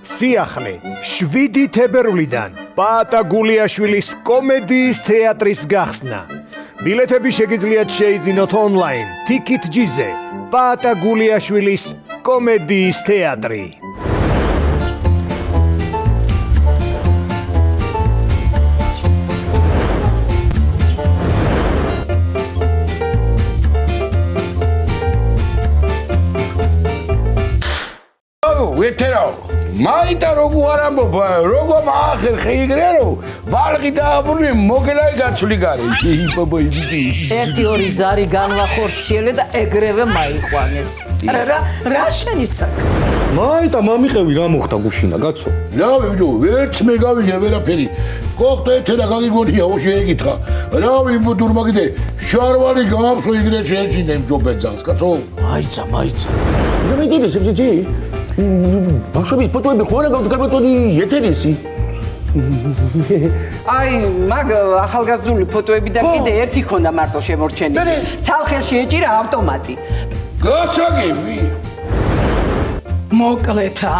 სიახლე 7 თებერვლიდან პაატა გულიაშვილის კომედიის თეატრის გახსნა. ბილეთები შეგიძლიათ შეიძინოთ ონლაინ TicketJet-ზე. პაატა გულიაშვილის კომედიის თეატრი. ვეთერაო მაიტა როგორ არ ამბობა როგორ მაახერ ხეიგრერო ბალღი დააბუნე მოგელაი გაცვლი გარეში ერთი ორი ზარი განვახორციელე და ეგრევე მაიყვანეს რა შენი საქმე მაიტა მამიყევი რა მოხდა გუშინა კაცო რავი ბიჭო ვერც მე გავიგე ვერაფერი გოხტა ეთერა გაგიგონია უშე ეკითხა რავი ბუდურმაგიდე შარვალი გამსო იგრე შეეჭინე მჯობეძას კაცო მაიცა რა მეკიდე სებზეჯი ბავშვების ფოტოები ხო არა გავდგებოდი ეთერისი აი მაგ ახალგაზრდული ფოტოები და კიდე ერთი ხონდა მარტო შემორჩენილი ცალხელში ეჭირა ავტომატი გასაგები მოკლეთა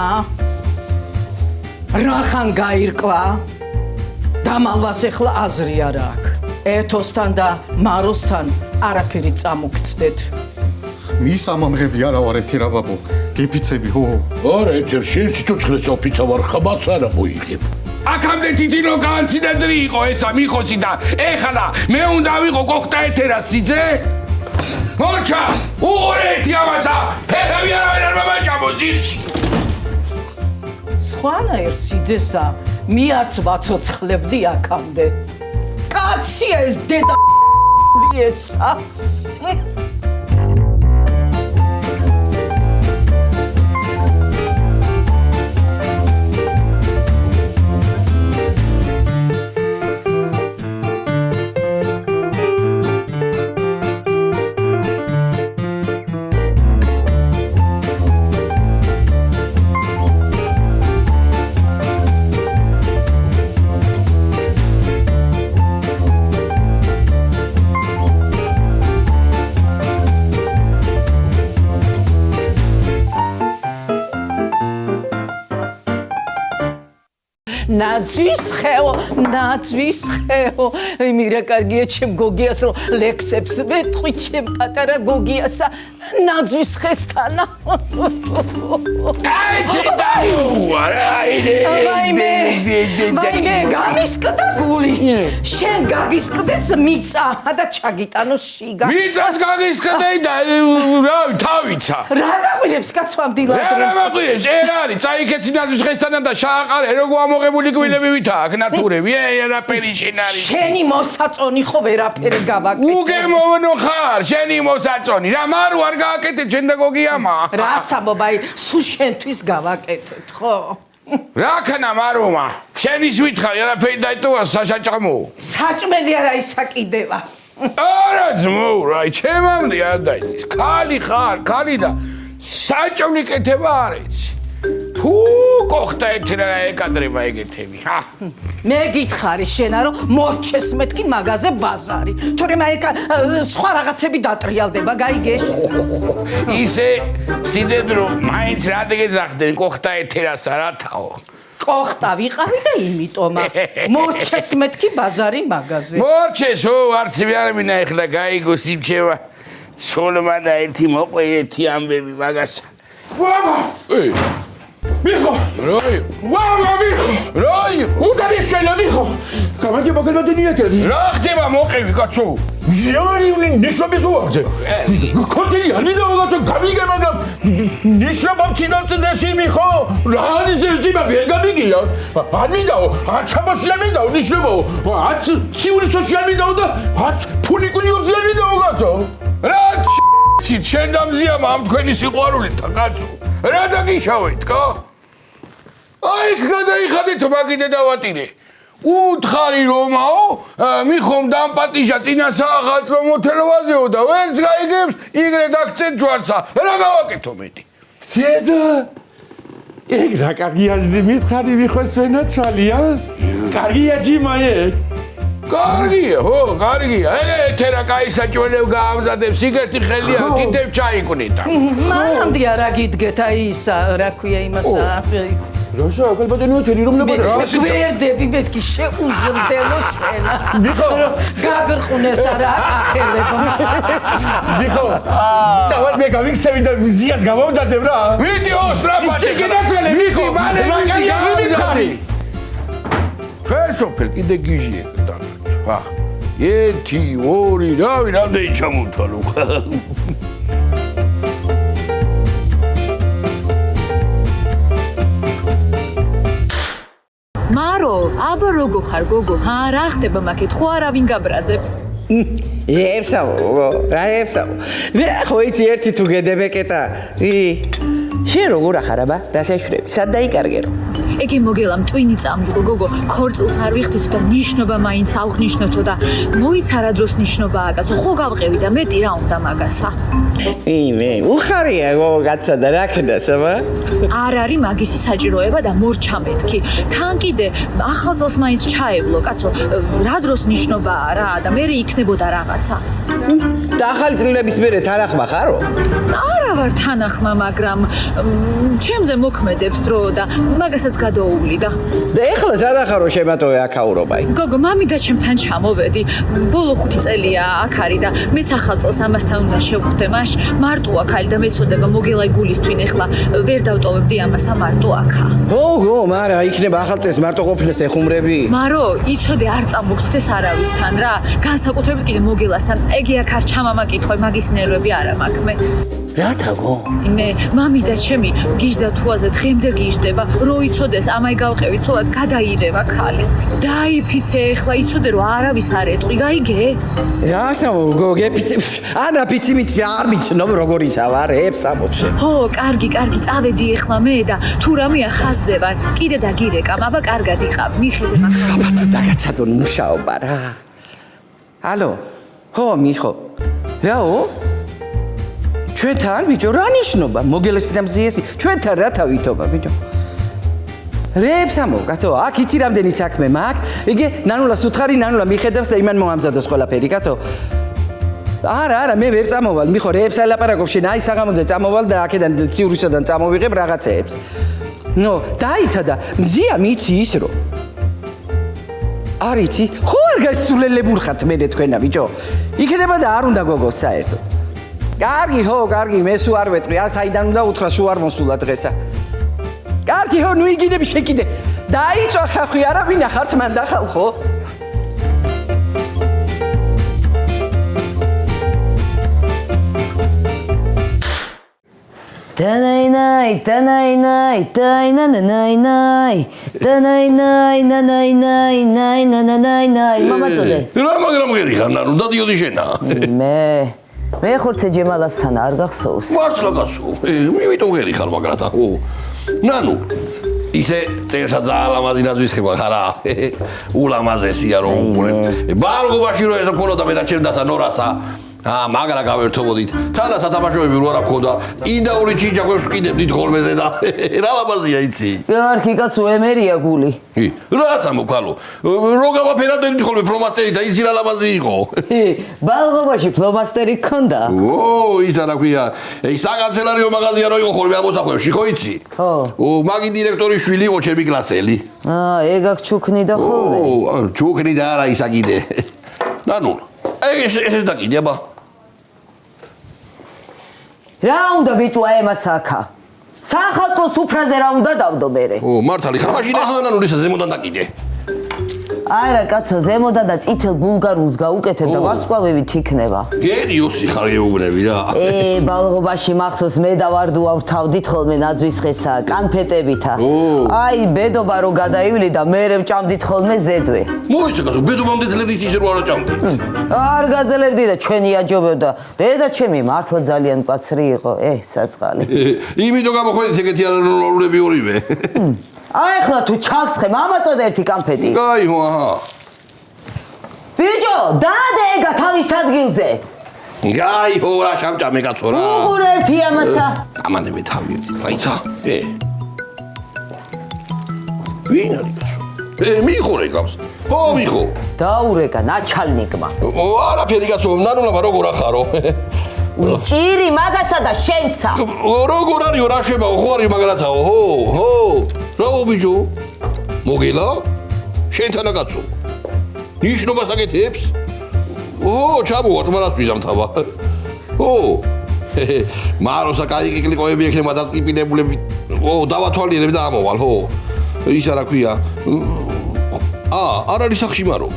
რახან გაირკვა დამალვას ეხლა აზრი არ აქვს ეთოსთან და მაროსთან არაფერი წამოგცდეთ მის ამამღები არა ვარ ეთერა ბაბო გეფიცები ხო არა ეთერ შენ სიტუცხლეს ოფიცა ვარ ხაბაც არა მოიღებ აქამდე თითინო განცდები იყო ესა მიხოსი და ეხლა მე უნდა ვიყო კოქტა ეთერას სიძე მოჩა უღურეთი ამასა ფერავი არავინ არ მომაჭამო ზირში სხვანაირ სიძესა მე არც ვაცოცხლებდი აქამდე კაცია ეს დედა ესა ნაცვის ხეო მირა კარგია ჩემ გოგიას რომ ლექსებს მეტყვი ჩემ პატარა გოგიასა ნაცვის ხესთანა ვაიმე გამისკდა გული შენ გაგისკდეს მიწა და ჩაგიტანოს შიგა მიწას გაგისკდე და რავი თავიცა რა გაყვირებს კაცო ამ დილადრე რა გაყვირებს ერ არის წაიქეცი ნაცვის ხესთანა და შააყარე როგორ ამოღებული გვილები ვითა აქ ნატურები არაფერი შენ არის შენი მოსაწონი ხო ვერაფერი გავაკეთე უგემოვნო ხარ შენი მოსაწონი რა მარუ არ გააკეთე შენ და გოგიამა რა სამობაი სულ შენთვის გავაკეთეთ ხო რა ქნა მარუმა შენის ვითხარი არაფერი დაიტოვა საშაჭამო საჭმელი არა ისა კიდევა არა ძმო რა ჩემამდე არ დაიწყეს ქალი ხარ ქალი და საჭმელი კეთება არ იცი თუ კოხტა ეთერა ეკადრება ეგეთები მე გითხარი შენა რომ მორჩეს მეთქი მაღაზე ბაზარი თორემ აი სხვა რაღაცები დატრიალდება გაიგე ისე სიდედრო მაინც რა დეგეძახდნენ კოხტა ეთერასა რათაო კოხტა ვიყავი და იმიტომ მორჩეს მეთქი ბაზარი მაღაზე მორჩესო არცივი არ მინა ეხლა გაიგო სიმჩევა ცოლმა და ერთი მოყვე ერთი ამბები მაგასა ვამა მიხო როი ვამა მიხო როი უდარიშელა მიხო გამაჯი მოგელმადენი ეთერი რა ხდება მოყევი კაცო ჟიორიული ნიშნობის უარზე ქორწილი არ მინდა კაცო გამიგე მაგრამ ნიშნობა ჩინოცდეში მიხო რა არის ეს ძიმა ვერ გამიგია არ მინდაო არ ჩამოშლა მინდაო ნიშნებაო არც ციური სოშია მინდაო და არც ფუნიკული ორზია მინდაო კაცო რა შენ დამზიამა ამ თქვენი სიყვარულით კაცო რა დაგიშავეთ ხო აი გადაიხადეთ მაგიდე დავატირე უთხარი რომაო მიხომ დამპატიჟა წინა სააღაც რომ მოთელვაზეო და ვერც გაიგებს იგრე დაგწენ ჯვარსა რა გავაკეთო მეტი დედა ეგ რა კარგია მითხარი მიხოს ვენაცვალია კარგია ჯიმა ეგ კარგია ხო კარგია ეთერა კაისაჭველებ გაამზადებს სიგრეტი ხელია კიდევ ჩაიკვნიტა მანამდე არა გიდგეთ აი ისა რა ქვია იმასა როშა, კალბატონი თერი რომ ლებარა. გვერდები მეთქი შეუზრდელო შენა. მიხო, გაგრყუნეს არა ახელებმა. მიხო. წავალ მე გავიქცევი და მზიას გამოვზადებ რა. ვიდეოს რა შეგინაცვალე, მიხო. მაგალითად მიხარი. ფესოფელ კიდე გიჟიე და ხა 1 2 რავი რამდენი ჩამოთვალო მარო, აბა როგორ ხარ გოგო? რა ხდება მაგეთ? ხო არავინ გაბრაზებს? ებსავო, რა ებსავო. მე ხო იცი ერთი თუ გედებეკეტა. შენ როგორ ახარ აბა? რა შეშვრები? სად დაიკარგე რომ? ეგი მოგელა მტვინი წამიღო გოგო, ქორწილს არ ვიხდით და ნიშნობა მაინც აღნიშნოთო და მოიცარა დროს ნიშნობაა კაცო, ხო გავყევი და მეტი რა უნდა მაგასა? მე უხარია გოგოცა და რა ქნას აბა? არ არის მაგისი საჭიროება და მორჩა მეთქი. თან კიდე ახალ წელს მაინც ჩაევლო კაცო, რა დროს ნიშნობაა რა და მე იქნებოდა რაღაცა. და ახალი წლების მერე თანახმა ხარო? არა ვარ თანახმა, მაგრამ ჩემზე მოქმედებს დრო და მაგასაც გადაუვლი და და ეხლა სადახარო შემატოვე აქაურობაი. გოგო, მამი და ჩემთან ჩამოვედი. ბოლო 5 წელია აქ არის და მეც ახალ წელს ამასთან უნდა შევხვდე. მაშ მარტო აქ არის და მეწოდება მოგელა გულისთვინ ეხლა ვერ დავტოვებდი ამასა მარტო აქა. ო, მარა იქნება ახალ წელს მარტო ყოფილას ეხუმრები. მარო, იცოდე არ წამოგხვდეს არავისთან რა. განსაკუთრებით კიდე მოგელასთან. ეგი აქ არ ჩამამაკითხო, მაგის ნერვები არა მაქვს მე. რა თაგო? მე მამი და ჩემი გიждდა თუაზე დღემდე გიждდება. რო იცოდეს ამაი გავყევი ცოლად გადაირევა ხალი. დაიფიცე ეხლა იცოდე რომ არავის არ ეტყვი, გაიგე? რასა გოგეფიცი? ანა ფიცი მიცი არ მიცნობ როგორ იცავარ ებსამოჩე. ო, კარგი, წავედი ეხლა მე და თუ რამეა ხაზზე ვარ. კიდე დაგირეკამ, აბა კარგად იყავ. მიხედე მაგ. აბა თუ დაგაცადონ მუშაობა რა. ალო. ხო, მიხო. რაო? ჩვენთან ბიჭო რა ნიშნობა? მოგელესი და მზიესი. ჩვენთან რა თავითობა ბიჭო? რეებსამო, კაცო, აქ იცი რამდენი საქმე მაქვს. იგი ნანულას უთხარი, ნანულა მიხედავს და იმან მოამზადოს ყველაფერი, კაცო. არა, მე ვერ წამოვალ, მიხო, რეებს ალაპარაკობ შენ, აი საღამოზე წამოვალ და აქედან ციურისოდან წამოვიღებ რაღაცეებს. ნო, დაიცა და მზია მიცი ის რომ არ იცი? ხო არ გასულელებურ ხართ მე თქვენა ბიჭო. იქნება და არ უნდა გოგოს საერთოდ. კარგი, მე სულ არ ვეტყვი, საიდან უნდა უთხრა სულ არ მოსულა დღესა. კარგი, ნუ იგინები შეკიდე. დაიწვა ხახვი არა ვინა ხართ მან დახალ ხო? მამაწოდე. რა მაგრამ გერიხარ ნარუ დადიოდი შენა. მე ხორცე ჯემალასთან არ გახსოვს. მართლა გასულ. იმიტომ გერიხარ მაგრათა. ნანუ ისე წელსა ძალიან ლამაზი ნაძვის ხება ხარა. ულამაზესია რომ უყურებ. ბარგობაში რო ესა ქონოდა მე და ჩემ დასა ნორასა. მაგრა გავერთობოდით. თანა სათამაშოები რო არა მქონდა. ინდაური ჩიჯაკვებს ვკიდებდით ხოლმეზე და რა ლამაზია იცი. კარგი კაცო, ემერია გული. რას ამოქალო? რო გავაფერებდით ხოლმე ფლომასტერი და ისი რა ლამაზი იყო. ბალღობაში ფლომასტერი გქონდა? ის არა ქვია. საკანცელარიო მაღაზია რო იყო ხოლმე ამოსახვევში, ხო იცი? ხო. მაგი დირექტორის შვილი იყო ჩემი კლასელი. ეგ აქ ჩუქნიდა ხოლმე. ჩუქნიდა არა ისა კიდე. ნანუ, ეს დაკიდება. რა უნდა ბიჭო აემას აქა? სახალხო სუფრაზე რა უნდა დავდო მერე? მართალი ხარ მაშინ ახლა ისა ზემოდან დაკიდე. არა კაცო, ზემოდან და წითელ ბულგარულს გაუკეთებ და ვარსკვლავებით იქნება. გენიოსი ხარ ეუბნები რა. ბალღობაში მახსოვს მე და ვარდუ ავთავდით ხოლმე ნაძვის ხესა კანფეტებითა. აი ბედობა რო გადაივლი და მერე ვჭამდით ხოლმე ზედვე. მოიცა კაცო, ბედობამდე ძლედით ისე რო არ აჭამდი. არ გაძლებდი და ჩვენი აჯობებდა. დედა ჩემი მართლა ძალიან მკაცრი იყო, საწყალი. იმიტომ გამოходит ეგეთი არანორმალურები ორივე. აი ახლა თუ ჩაცხე, მამაწოდე ერთი კანფეტი. გაიო, აჰა. ბიჭო, დაადგა თავის ადგილზე. გაიო, რა შამჭამე კაცო რა. უყურ ერთი ამასა. ამანე მე თავი ერთი, რაიცა? ვინ არის კაცო? მიხორე გავს. ხო, მიხო. დაურეკა ნაჩალნიკმა. არაფერი კაცო, ნანულაბა როგორ ახარო? ჭირი მაგასა და შენცა. როგორ არისო, რა შებაო, ხო არის მაგრაცაო, ხო. რავო ბიჭო მოგელა შენთანა კაცო ნიშნობას აკეთებს ჩამოვარ მარას ვიზამთავა მაროსა კაი კიკლიკოები ექნება დაწკიპინებულები დავათვალიერებ და ამოვალ ისა რა ქვია არ არის სახში მარო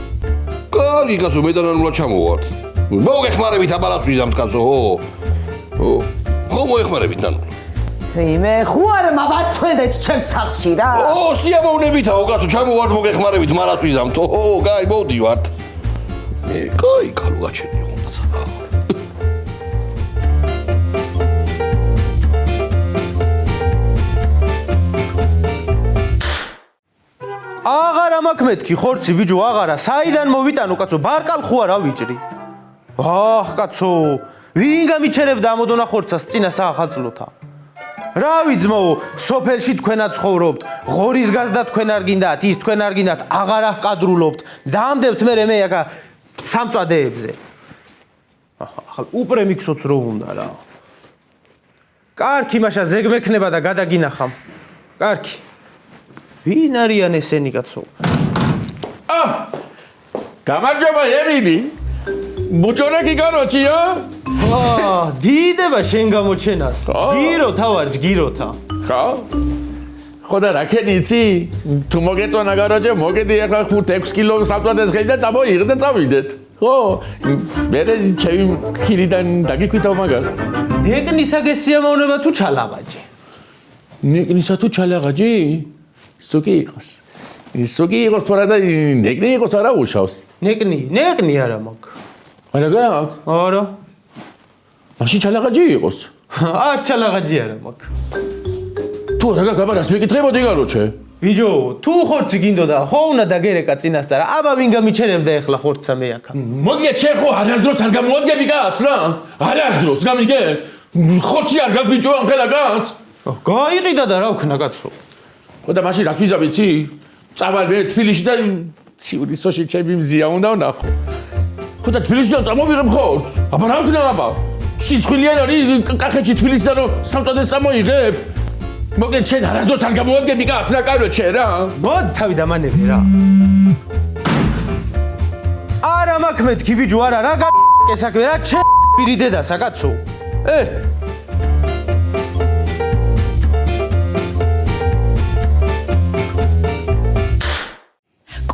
კარგი კაცო მე და ნანულა ჩამოვართ მოგეხმარებით აბალას ვიზამთ კაცო ხო მოეხმარებით ნანულა მე ხوار მაბაცხვედეთ ჩემს სახში რა სიამოვნებითაო კაცო ჩამოვართ მოგეხმარებით მარას ვიზამთ კაი მოვდივართ მე კაი კალო გაჩერდი ხონდაცა აღარა მაქვს მეთქი ხორცი ბიჭო აღარა საიდან მოვიტანო კაცო ბარკალ ხო არა ვიჭრი კაცო ვინ გამიჩერებდა ამოდონა ხორცას წინა საახალწლოთა რა ვიცმო სოფელში თქვენაც ცხოვრობთ ღორის გაზდა თქვენ არ გინდათ ის თქვენ არ გინდათ აღარა ჰყადრულობთ ძამდევთ მე აკა სამწვადეებზე ახლა უპრემიქსოც რო უნდა რა კარგი მაშა ზეგმექნება და გადაგინახამ კარგი ვინ არიან ესენი კაცო? გამარჯობა ემილი. ბუჭორეკი განოჩია? დიდება შენ გამოჩენას. ჯგირო თავარ ჯგიროთა. ხო? ხოდა რა ქენიცი? თუ მოგეწონა გაროჯე, მოგედი ახლა 5-6 კილო სამწვადეს ხელი და წამოიღე და წავიდეთ. ხო? მე ჩემი ხილიდან დაგიქვითავ მაგას. ნეკნისა გესიამოვნება თუ ჩალაღაჯი? ნეკნისა თუ ჩალაღაჯი? სუკი იყოს. სუკი იყოს თორე და ნეკნი იყოს არა უშავს. ნეკნი არა მაქვს. არა გაქვს? არა. მაშინ ჩალაღაჯი იყოს. არ ჩალაღაჯი არა მაქვს. თუ რა გაბარას მეკითხებოდი გაროჩე? ბიჭო, თუ ხორცი გინდოდა, ხო უნდა დაგერეკა წინასწარ. აბა ვინ გამიჩერებდა ახლა ხორცსა მე აქა? მოგიეთ შენ ხო არასდროს არ გამოადგები კაც რა? არასდროს გამიგე? ხორცი არ გაქვს ბიჭო ამხელა კაც? გაიყიდა და რა ვქნა კაცო? ხო და მაშინ რას ვიზაბიცი? წავალ მე თბილისში და ციურისოში ჩემი მზია უნდა ვნახო. ხო და თბილისიდან წამოვიღებ ხორცს? აბა რა ვქნა აბა? სიცხვილიან არის კახეთში თბილისიდან რომ სამწვადეს წამოიღებ? მოგეთ შენ არასდროს არ გამოადგები კაც რა კარო შენ რა? მოდი თავი დამანები რა. არა მაქვს მეთქი ბიჭო არა რა გასაკვე რა ჩემი დედასა კაცო.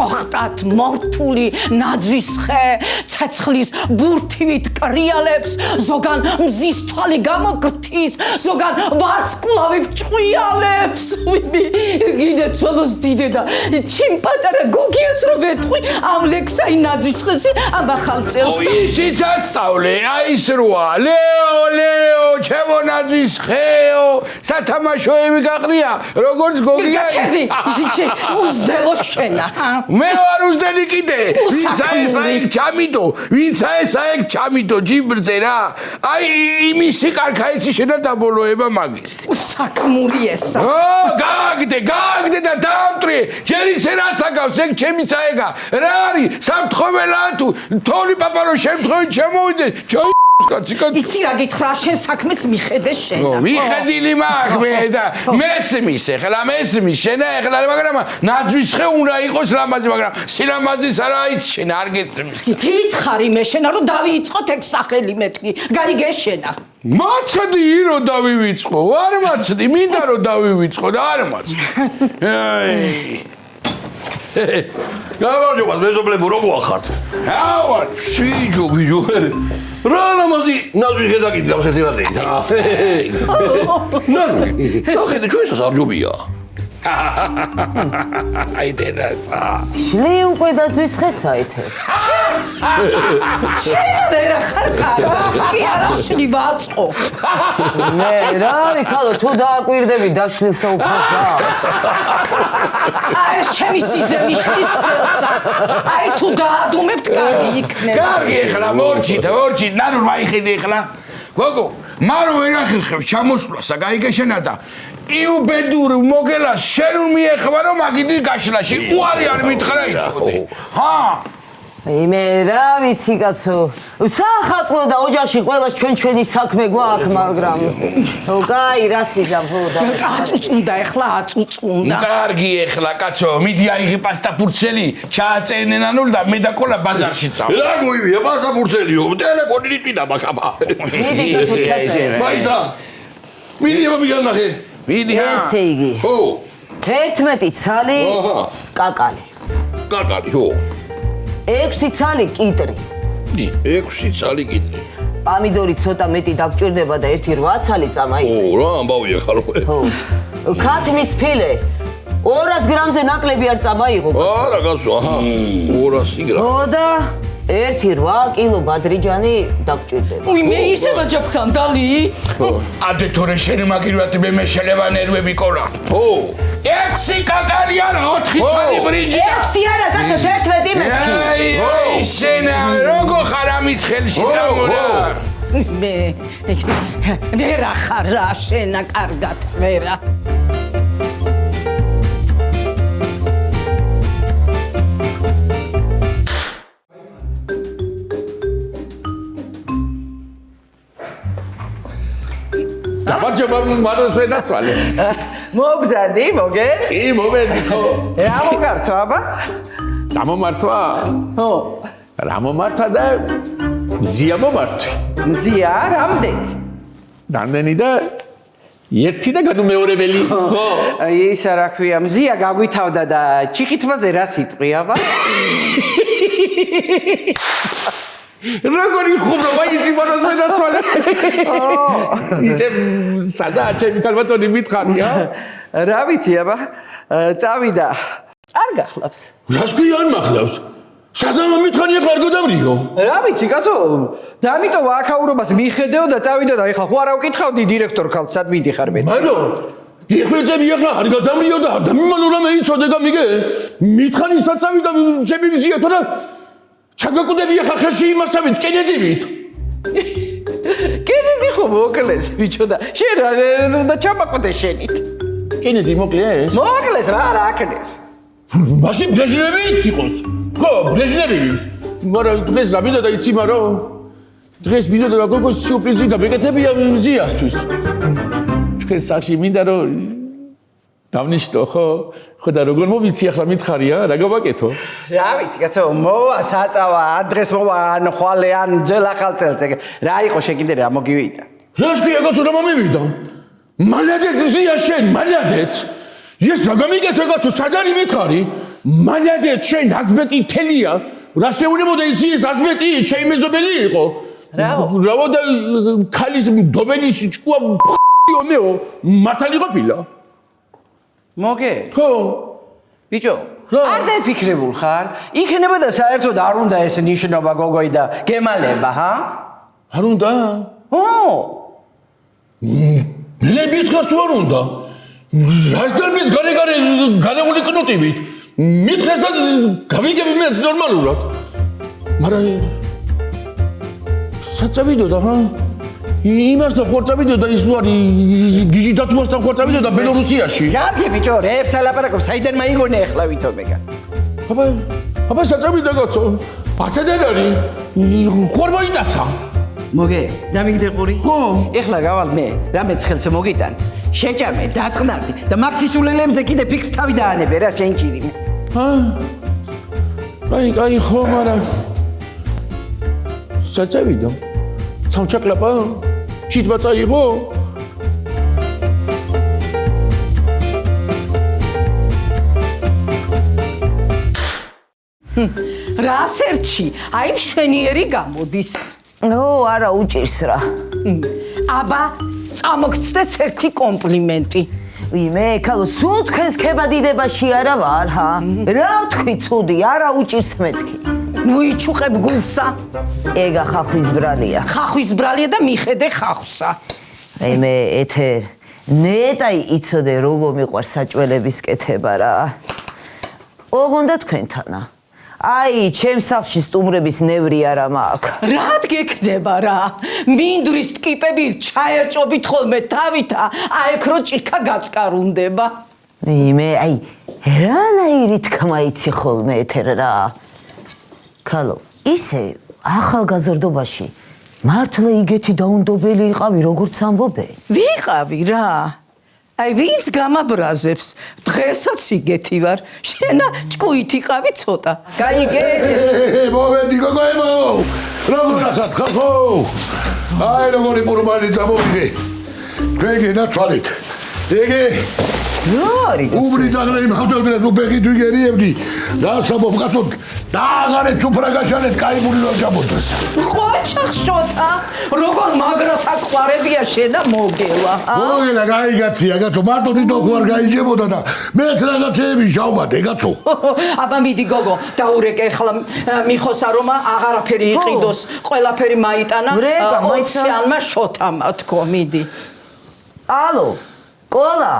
ყოხტათ მორთული ნაძვის ხე ცეცხლის ბურთივით კრიალებს ზოგან მზის თვალი გამოგრთის ზოგან ვარსკვლავი ჭყვიალებს კიდე ცოლოს დიდედა ჩემ პატარა გოგიას რო ვეთყვი ამ ლექსაი ნაძვის ხეზე ამ ახალწელს ისიც ასწავლე აი ის როა ლეო ჩემო ნაძვის ხეო სათამაშოები გაყრია როგორც გოგია უზდელო შენა მე ვარ უზდენი კიდე ვინცა ესაიქ ჩამიდო ჯიბრზე რა აი იმისი კარქაიცი შენა დაბოლოება მაგის უსაქმური ესა გააგდე და დაამტრი ჯერ ისე რას აკავს ეგ ჩემი საეგა რა არის სამთხოვნელა თუ თოლი პაპარო შემთხვევით შემოვიდე კაცი იცი რა გითხრა შენ საქმეს მიხედე შენ მიხედილი მაგ მე და მესმის ეხლა მესმის შენ ეხლა მაგრამ ნაძვის ხე უნდა იყოს ლამაზი მაგრამ სილამაზის არა იცი შენ არ გეწმის გითხარი მე შენ რომ დავიწყოთ ეგ სახელი მეთქი გაიგე შენა მაცდი რომ დავივიწყო არ მაცდი მინდა რომ დავივიწყო და არ მაცდი გამარჯობა მეზობლებო რომ ვახართ ავარ სიჯო ბიჯო რა ლამაზი ნაძვი შედაგიდგა შესაძლებელი ნანუ სახედე ჩვენსაც არ ჯობია აი დედასა შლი უკვე დაძვის ხესაითე შენ რა ხარ კარა კი არა შლი ვაწყო მე რა ვიქალო თუ დააკვირდები დაშლისა უფროსა აი ჩემი სიძე მიშლის ხელსა აი თუ დაადუმებთ კარგი იქნება კარგი ეხლა მორჩით ნანუ მაიხედე ეხლა გოგო მარო ვერ ახერხებ ჩამოსვლასა გაიგე შენა და იუბედური მოგელას შენ მიეხმარო მაგიდი გაშლაში უარი არ მითხრა იცოდე მე რა ვიცი კაცო სახალხო და ოჯახში ყველას ჩვენი საქმე გვაქვს მაგრამ კაი რა სიზამბოდა აწუწუნდა ეხლა აწუწუნდა კარგი ეხლა კაცო მიდი აიღე პასტა ფურცელი ჩააწენე ნანულ და მე და კოლა ბაზარში წავ რა გოივია პასტა ფურცელიო ტელეფონი რიტვიდა მაგაბა მიდი კაცო ჩაწერე მაისა მიდი მიგანახე მიდი ესე იგი ო 11 ცალი კაკალი ხო 6 ცალი კიტრი 6 ცალი კიტრი პამიდორი ცოტა მეტი დაგჭირდება და 8 ცალი წამაი რა ამბავია ხარო ხო ქათმის ფილე 200 გრამზე ნაკლები არ წამაიღო არა კაცო 200 გრამ ხო და 1 კილო ბადრიჯანი დაგჭირდება უი მე ისე ვაჯობ სანდალი ადე თორე შენ მაგირვად მე შეიძლება ნერვები კორა ო 6 კაკალი არა 4 ცალი ბრინჯი 6 არა კაცო 11 მეთქი აი შენ როგორ ხარ ამის ხელში წამორა მე რა ხარ რა შენა კარგად მერა გამარჯობა მაროს ვენაცვალე მოგძადი მოგე კი მომენტი ხო რა მოგართვა აბა გამომართვა ხო რა მომართვა და მზია მომართვი მზია რამდენი და ერთი და განუმეორებელი ხო ისა რა ქვია მზია გაგვითავდა და ჩიხითბაზე რა სიტყვი აბა როგორი ხუმრობა იცი მაროს ვენაცვალე ისე სადაა ჩემი კალბატონი მითხარია რა ვიცი აბა წავიდა არ გახლავს რას კი არ მახლავს სადაა მითხარია კარგო დამრიო რა ვიცი კაცო და ამიტომ აქაურობას მიხედეო და წავიდა და ეხლა ხო არა ვკითხავდი დირექტორ ქალს სად მიდიხარ მე მანო იხვეწები ახლა არ გადამრიო და არ დამიმალო რა მე იცოდე გამიგე მითხარი საწავიდა ჩემი მზია თორე ჩაგაკუდები ახლა ხელში იმასავით კენედივით კენედი ხო მოკლეს ბიჭო და შენ რა უნდა ჩამაკოდე შენით კენედი მოკლეს მოკლეს რა აკნეს მაშინ ბრეჟნევი იყოს ხო ბრეჟნევი მაგრამ დღეს რა მინდა და იცი მარო დღეს მინდა და გოგოს სიურპრიზი გამეკეთებია მზიასთვის თქვენ სახში მინდა რომ დავნიშნო ხო და როგორ მომიცი ახლა მითხარია რა გავაკეთო რა ვიცი კაცო მოვა საწავა ან დღეს მოვა ან ხვალე ან ძველ ახალ წელს რა იყო შეკიდე რა მოგივიდა რას ქვია კაცო რა მომივიდა მალადეც ზია შენ მალადეც ეს რა გამიკეთე კაცო სად არის მითხარი მალადეც შენ აზბეტი თელია რას მეუნებოდა იცი ეს აზბეტი ჩემი მეზობელი იყო რაო და ქალის მდობელის ჭკუა მეო მართალი ყოფილა მოგე ხო ბიჭო არ დაფიქრებულ ხარ იქნება და საერთოდ არ უნდა ეს ნიშნობა გოგოი და გემალება ჰა არ უნდა ო მე მითხოს თუ არ უნდა რას დარბის გარეული კნუტივით მითხეს და გავიგები მეც ნორმალურად მაგრამ საწავიდოდა ჰა იმასთან ხوار წავიდოდა ის ვარი გიჟი დათმოსთან ხوار წავიდოდა ბელორუსიაში კარგი ბიჭო რეებს ალაპარაკობ საიდან მაიგონე ახლა ვითომეგა აბა საწავიდა კაცო აცედერარი ხوار მოიტაცა მოგე დამიგდე ყური ხო ეხლა გავალ მე რამე ცხელს მოგიტან შეჭამე დაწყნარდი და მაქსისულელებზე კიდე ფიქს თავი დაანებე რა შენ ჭირიმე კაი ხო მაგრამ საწავიდა სამჩაკლაპა ჩიტბა წაიღო რა სერჩი აი მშვენიერი გამოდის ო არა უჭირს რა აბა წამოგცდეთ ერთი კომპლიმენტი მე ქალო სულ თქვენს ქებადიდებაში არა ვარ ჰა რა თქვი ცუდი არა უჭირს მეთქი ვიჩუყებ გულსა ეგა ხახვის ბრალია ხახვის ბრალია და მიხედე ხახვსა მე ეთერ ნეტაი იცოდე როგორ მიყვარს საჭველების კეთება რა ოღონდა თქვენთანა აი ჩემს სახლში სტუმრების ნევრი არა მაქვს რად გექნება რა მინდვრის ტკიპები ჩაერჭობით ხოლმე თავითა აიქ რო ჭიქა გაწკარუნდება მე აი რანაირი თქმა იცი ხოლმე ეთერ რა ქალო, ისე ახალგაზრდობაში მართლა იგეთი დაუნდობელი იყავი, როგორც ამბობენ. ვიყავი რა. აი ვინც გამაბრაზებს, დღესაც იგეთი ვარ. შენა ჭკუით იყავი ცოტა. გაიგე? მოვედი გოგოებო. როგორ ახათ ხალხო? აი როგორი ყურბანი წამოვიდე. გეგე ნაცვალეთ. ეგე რა არის? უბრი ძაღლები მახსოვდება რომ ბეგი დუიგერიებდი. რა საბობ კაცო დააღარეთ სუფრაგაშანეთ кайბური რომ ჩაბოდეს. ყოჩახ შოთა, როგორ მაგრათა ყوارებია შენა მოგელა. მოგელა გაიგაცია კაცო მარტო დიდო ხوار გაიჯებოდა და მეც რაღაცეები შავმადე კაცო. აბა მიდი გოგო, დაურეკე ახლა მიხოსა რომ აღარაფერი იყიდოს, ყველაფერი მაიტანა. ოციანმა შოთამ თქო, მიდი. ალო, კოლა.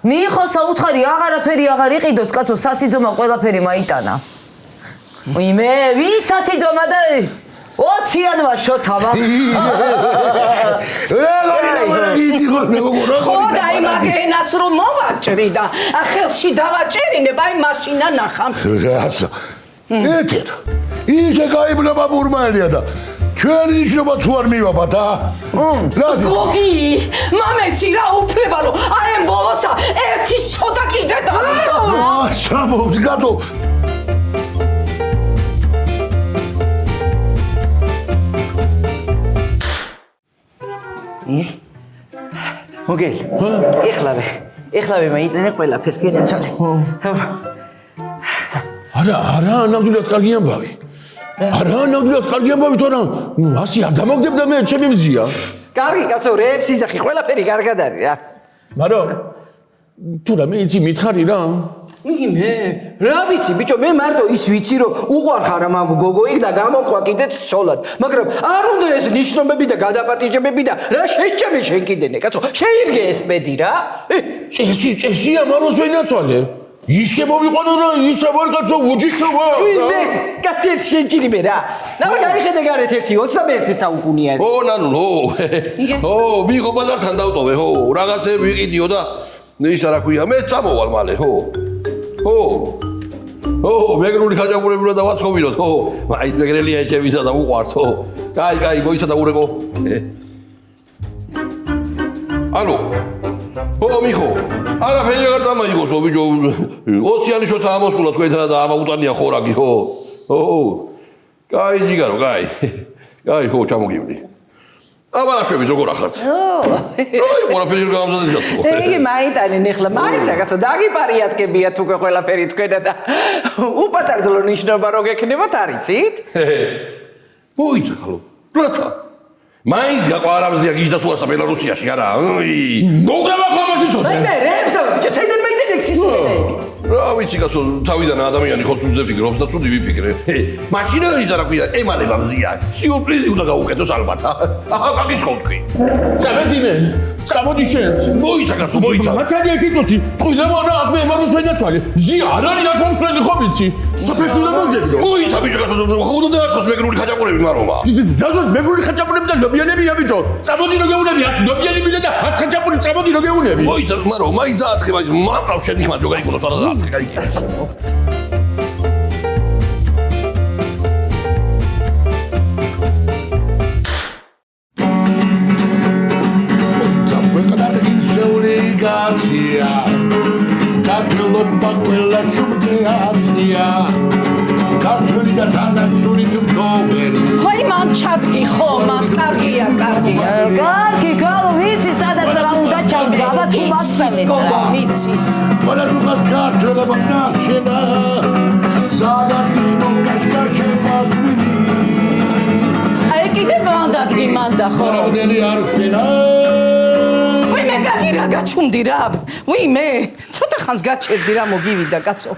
მიხოსა უთხარი აღარაფერი აღარ იყიდოს, კაცო სასიძომა ყველაფერი მაიტანა. ვიმე, ვის სასიძომა და 20-ანმა შოთამა. ხო და აი მაგენას რომ მოვაჭრი და ხელში დავაჭერინებ, აი მაშინა ნახამს. ეთერ. ისე გაიბლება ბურმანია და ჩვენი ნიშნობაც უარ მივაბათ ა? გოგი, მამეცი რა უფლება რომ აი ამ ბოლოსა ერთი სოდა კიდე დავიდო. სამობს გატო. მოგელი. ეხლავე მაიტანე ყველაფერს გენაცვალე. არა, ნამდვილად კარგი ამბავი. არა, ნამდვილად კარგი ამბავი თორემ ასე არ დამოგდებდა მე ჩემი მზია. კარგი კაცო, რეებს ისახი, ყველაფერი კარგად არის რა. მაგრამ თუ რა მე იცი მითხარი რა? მე რა ვიცი ბიჭო, მე მარტო ის ვიცი რომ უყვარ ხარ ამ გოგო იქ და გამოყვა კიდეც ცოლად. მაგრამ არ უნდა ეს ნიშნობები და გადაპატიჟებები და რა შეჭამე შენ კიდენე კაცო, შეირგე ეს მედი რა. წესია მაროს ვენაცვალე. ისე მოვიყვანო რა, ისე ვარ კაცო უჯიშობა. მე კატერტ შეჭირი მე რა. ნამა გაიხედე გარეთ ერთი 21 საუკუნიანი. ნანუ, მიხო ბაზართან დავტოვე, რაღაცები ვიყიდიო და ისა რა ქვია, მე წამოვალ მალე, მეგრული ხაჭაპურები უნდა დავაცხოვინოთ, აი ეს მეგრელია ჩემისა და უყვარს, კაი, მოიცა და ურეკო. ალო, მიხო, არაფერი აღარ დამაიგოს, ბიჭო, 20-იანი შოთა ამოსულა თქვენთან და ამა უტანია ხორაგი, კაი, ჯიგარო, კაი, ჩამოგივლი. აბარაშები როგორ ახართ? ყველაფერი გამზადეთ კაცო. იგი მაიტანენ ახლა, მაიცა კაცო, დაგიპარიატკებიათ უკვე ყველაფერი თქვენა და უპატარძლო ნიშნობა რო გექნებათ არიცით? მოიცა ხალო. რაცა? მაინც გაყვარამზია გიჟდა თუ ასა ბელარუსიაში არა? მოგრავა ხომაში ცოტა. მე რეებსა ბიჭო, საიდან მაიტენ ექსისმენები? რა ვიცი კაცო, თავიდან ადამიანი ხო სულზე ფიქრობს და ცუდი ვიფიქრე. მაშინა ისა რა ქვია, ემალება მზია. სიურპრიზი უნდა გაუკეთოს ალბათ. აჰა, გაგიცხობ თქვი. წამოდი მე. წამოდი შენც. მოიცა კაცო, მოიცა. მაცალია კითხოთი. ტყილებო რა, მე მაროს ვენაცვალე. მზია არ არის აქ მომსვლელი ხო ვიცი? სოფეში უნდა მომძებნო. მოიცა ბიჭო კაცო, ხო უნდა დააცოს მეგრული ხაჭაპურები მარომა. დადოს მეგრული ხაჭაპურები და ლობიანებია ბიჭო. წამოდი რო გეუნები, აქ ლობიანები და აქ ხაჭაპური წამოდი რო გეუნები. მოიცა მარო, მაინც დააცხება, მაკრავ შენ ხმა რო გაიგონოს არა დააცხე გაიგე. ჰოი მან ჩადგი ხო, მან კარგია. კარგი, გალო, ვიცი სადაც რა უნდა ჩავდე, აბა თუ მაცემე. გოგო, მიცის. Voilà, tu vas carte la banachena. Zagatino kashkashema zvini. აი კიდე მანდადგი მანდა ხო? Rodeli arsena. მე კარგი რა გაჩუმდი რა. მე ცოტა ხანს გაჩერდი რა მოგივიდა კაცო.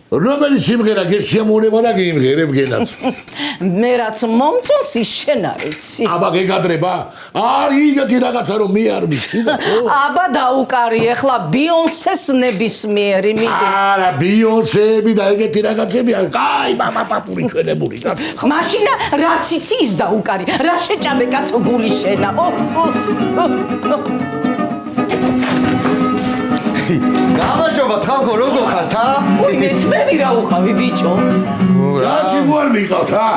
რომელი სიმღერა გესიამოვნება და გეიმღერებ გენაც. მე რაც მომწონს ის შენ არიცი. აბა გეგადრება? არის იგეთი რაღაცა რომ მე არ ვიცი და ხო? აბა დაუკარი ახლა ბიონსეს ნებისმიერი მიდი. არა ბიონსები და ეგეთი რაღაცები არ. კაი мама პაპური ჩვენებული და. მაშინა რაც იცი ის დაუკარი. რა შეჭამე კაცო გული შენა. გამარჯობა ხალხო, როგორ ხართ, ა? მეც მე რა უყავი ბიჭო? რა გوار მიყავთ, ა?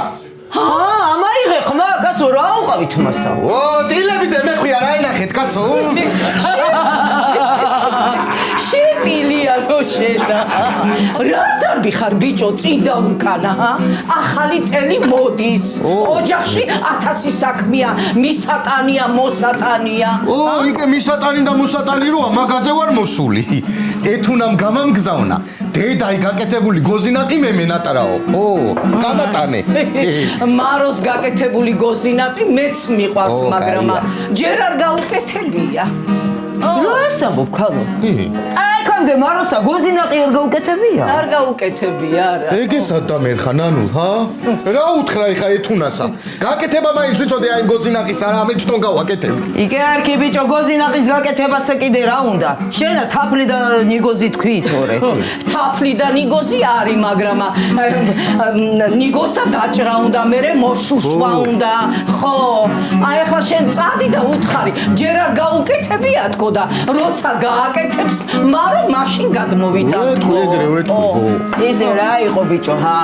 ამაიღე ხმა, კაცო, რა უყავით მასა? ტილები და მე ხვია რა ინახეთ, კაცო? შეტილია თო შენა. რას დარბი ხარ ბიჭო, წინდა უკანა, ახალი წელი მოდის. ოჯახში 1000 საქმეა, მისატანია, მოსატანია. იკე მისატანი და მოსატანი როა, მაგაზე ვარ მოსული. ეთუნამ გამამგზავნა. დედაი გაკეთებული გოზინატი მე მენატრაო. გამატანე. მაროს გაკეთებული გოზინატი მეც მიყვარს, მაგრამ ჯერ არ გაუკეთებია. რა ასამობ ქალო? აი კონდე მაროსა გოზინატი არ გაუკეთებია? არ გაუკეთებია რა. ეგეს ადამერხა ნანუ, ჰა? რა უთხრა ეხა ეთუნასა? გაკეთება მაინც ვიცოდე აი გოზინატის არა, მე თვითონ გავაკეთებ. იგე არქი ბიჭო გოზინატის გაკეთებასე კიდე რა უნდა? შენა თაფლი და ნიგოზი თქვი თორე. თაფლი და ნიგოზი არის, მაგრამ ნიგოსა დაჭრა უნდა, მერე მოშუშვა უნდა. ხო, აი ახლა შენ წადი და უთხარი, ჯერ არ გაუკეთებია თქო და როცა გააკეთებს, მარო მაშინ გადმოვიდა თქო. ისე რა იყო ბიჭო, ჰა?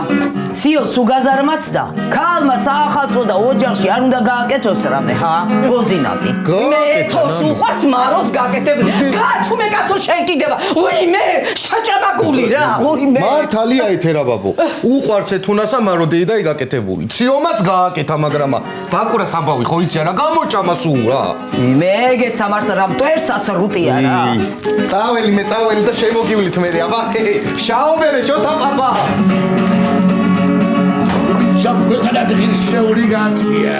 ციოს უგაზარმაცდა. ქალმა საახალწლო და ოჯახში არ უნდა გააკეთოს რამე, ჰა? გოზინატი. მე თოს უყვარს მაროს გაკეთებული. გაცუმე კაცო შენ კიდევა. უიმე, შაჭამაგული რა. უიმე. მართალია ეთერა ბაბო. უყვარს ეთუნასა მარო დედაი გაკეთებული. ციომაც გააკეთა, მაგრამ ბაკურას ამბავი ხო იცი რა, გამოჭამა სულ რა. მე ეგეც ამართა რა მტვერსას რუტია რა. წაველი მე წაველი და შემოგივლით მე აბა. შაობერე შოთა პაპა. საკვეყანა ღირსეული გაცია.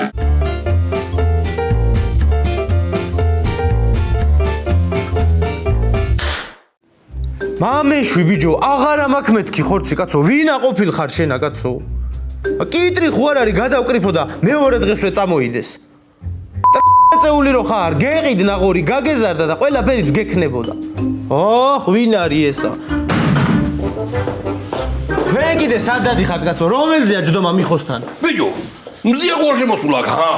მამეშვი ბიჭო, აღარა მაქვს მეთქი ხორცი კაცო, ვინა ყოფილ ხარ შენა კაცო? კიტრი ხო არ არის გადავკრიფო და მეორე დღესვე წამოიდეს. წეული რო ხარ, გეყიდ ნაღორი, გაგეზარდა და ყველაფერიც გექნებოდა. ვინ არის ესა? თქვენ კიდე სად დადიხართ კაცო, რომელზეა ჯდომა მიხოსთან? ბიჭო, მზია ყოლ შემოსულა ხა?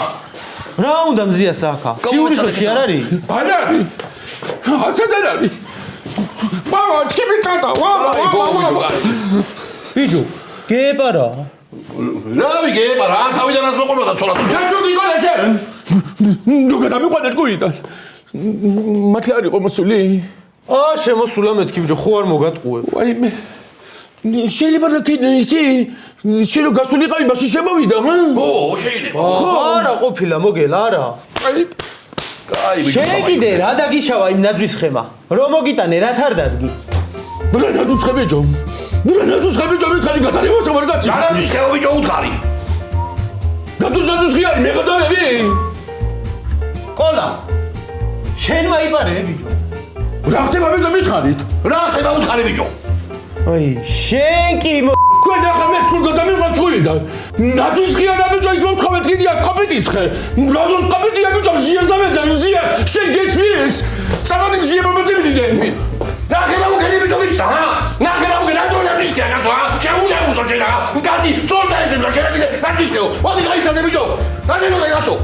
რა უნდა მზიას ახა? ციურისოში არ არის? არ არის. აცადარ არის. ბაბა, ჩქიმი წადა. ბიჭო, გეპარა. რა ვიგეპა რა, თავიდანაც მოყოლოდა ცოლად. კაცო გიგოლა შენ. ნუ გადამიყვანე ჭკუიდან. მართლა არ იყო მოსული? შემოსულა მეთქი ბიჭო, ხო არ მოგატყუებ. აი მე შეიძლება რა კიდე ისი შენო გასულიყავი მასში შემოვიდა, ჰა? შეიძლება. არა ყოფილა მოგელა არა. აი ბიჭო. შენ კიდე რა დაგიშავა იმ ნაძვის ხემა? რომ მოგიტანე რა თარ დადგი? რა ნაძვის ხე ბიჭო? რა ნაძვის ხე ბიჭო, მითხარი გატარებასა ვარ კაცი. რა ნაძვის ხე ბიჭო უთხარი? ნაძვის ხე არის მე გადავები? კოლა. შენ მაიპარე ბიჭო. რა ხდება ბიჭო მითხარით? რა ხდება უთხარი ბიჭო? აი, შენ კი ქვენ ახლა მე სულ გადამიყვან ჭკუიდან. ნაძვის ხე არა ბიჭო, ის მომთხოვეთ კიდია კოპიტის ხე. რაზოს კოპიტია ბიჭო, ზიას დამეძალ, ზიას. შენ გესმის? სამოდი ზია მომეძებინე. რა ხდება უკენი ბიჭო ვიცი, ჰა? რა ხდება უკენი რა ნაძვის ხე კაცო, ჰა? შეუნდა მუსო შენ რა. გადი, წორდა ეძებნა შენ კიდე ნაძვის ხეო. მოდი გაიცადე ბიჭო. რანენო კაცო.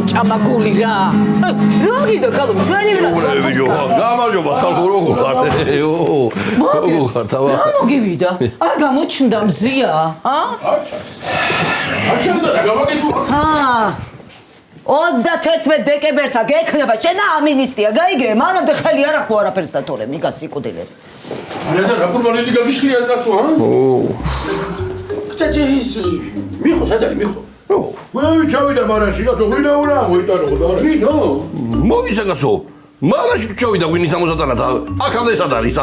ჩამაგული რა. რა გიდა ქალო, შვენი რა. ბიჭო, გამარჯობა, ხალხო როგორ ხართ? როგორ ხართ? რა მოგივიდა? არ გამოჩნდა მზია, ჰა? არ ჩანდა რა გამაგეთო. 31 დეკემბერსა გექნება შენა ამინისტია, გაიგე? მანამდე ხელი არ ახო არაფერს დათორე, მიგა სიკუდილე. არა და გაპურბანელი გაგიშლია კაცო, ჰა? კაცი ის მიხო, სადარი მიხო? მე ჩავიდა მარანში, კაცო, ვინა უნდა მოიტანო და ვინო? მოგიცა კაცო. მარანში ჩავიდა ვინის ამოსატანად. აქამდე სად არის?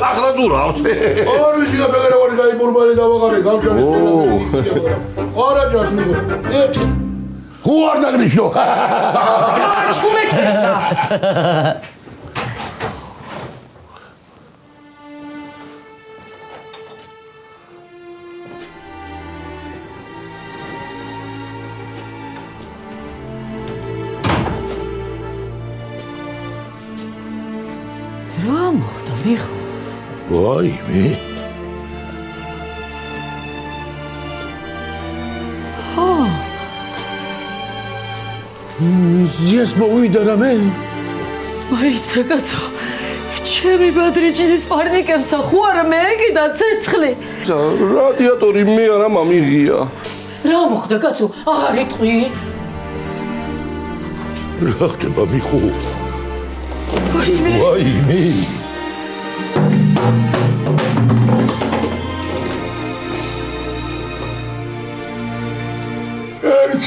ახლა ზურავს. არ ვიცი რა ფეგეროვანი დაიბურბალი დავაღარე, გავჩანე. არა ჯას მიგო. ერთი. ხო არ დაგნიშნო. გაჩუმეთესა. რა მოხდა მიხო? ვაიმე. ზიას მოვიდა რამე? აიცა კაცო, ჩემი ბადრიჭის პარნიკებს ახუ არა მეეკიდა ცეცხლი. რადიატორი მე არა მომიღია. რა მოხდა კაცო? აღარ იტყვი? რა ხდება მიხო? ვაიმე. ვაიმე.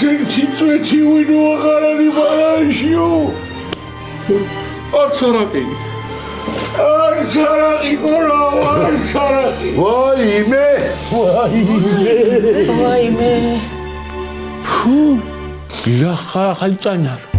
ერთი წვეთი ვინო აღარანი ბალანშიო. არც არაყი. არც არაყი ყოლა, არც არაყი. ვაიმე, ვაიმე. ვაიმე. ლახა ხალწანარ.